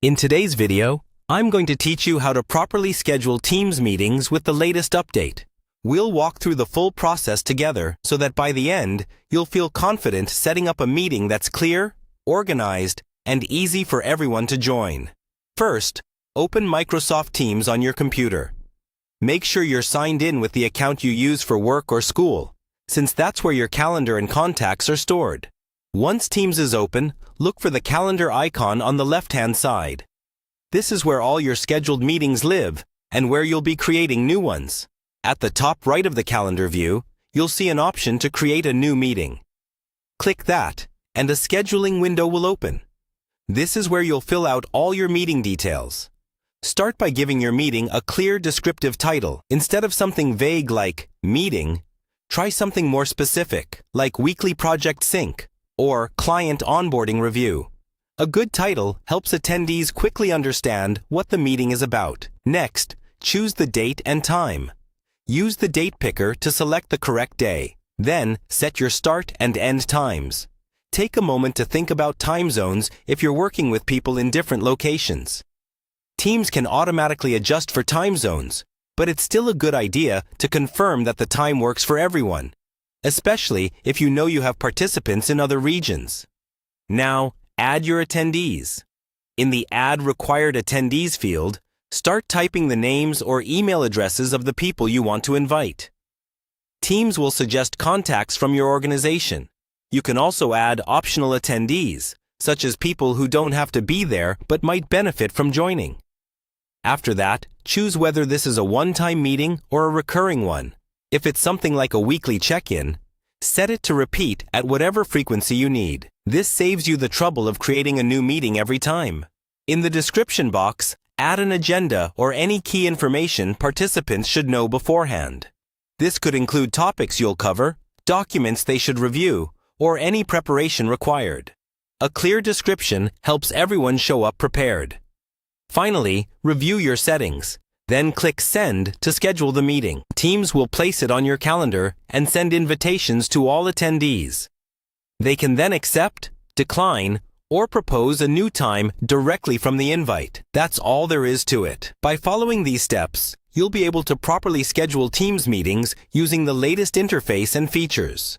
In today's video, I'm going to teach you how to properly schedule Teams meetings with the latest update. We'll walk through the full process together so that by the end, you'll feel confident setting up a meeting that's clear, organized, and easy for everyone to join. First, open Microsoft Teams on your computer. Make sure you're signed in with the account you use for work or school, since that's where your calendar and contacts are stored. Once Teams is open, look for the calendar icon on the left-hand side. This is where all your scheduled meetings live and where you'll be creating new ones. At the top right of the calendar view, you'll see an option to create a new meeting. Click that, and a scheduling window will open. This is where you'll fill out all your meeting details. Start by giving your meeting a clear descriptive title. Instead of something vague like meeting, try something more specific like weekly project sync or client onboarding review. A good title helps attendees quickly understand what the meeting is about. Next, choose the date and time. Use the date picker to select the correct day. Then, set your start and end times. Take a moment to think about time zones if you're working with people in different locations. Teams can automatically adjust for time zones, but it's still a good idea to confirm that the time works for everyone, especially if you know you have participants in other regions. Now, add your attendees. In the Add Required Attendees field, start typing the names or email addresses of the people you want to invite. Teams will suggest contacts from your organization. You can also add optional attendees, such as people who don't have to be there but might benefit from joining. After that, choose whether this is a one-time meeting or a recurring one. If it's something like a weekly check-in, set it to repeat at whatever frequency you need. This saves you the trouble of creating a new meeting every time. In the description box, add an agenda or any key information participants should know beforehand. This could include topics you'll cover, documents they should review, or any preparation required. A clear description helps everyone show up prepared. Finally, review your settings. Then click Send to schedule the meeting. Teams will place it on your calendar and send invitations to all attendees. They can then accept, decline, or propose a new time directly from the invite. That's all there is to it. By following these steps, you'll be able to properly schedule Teams meetings using the latest interface and features.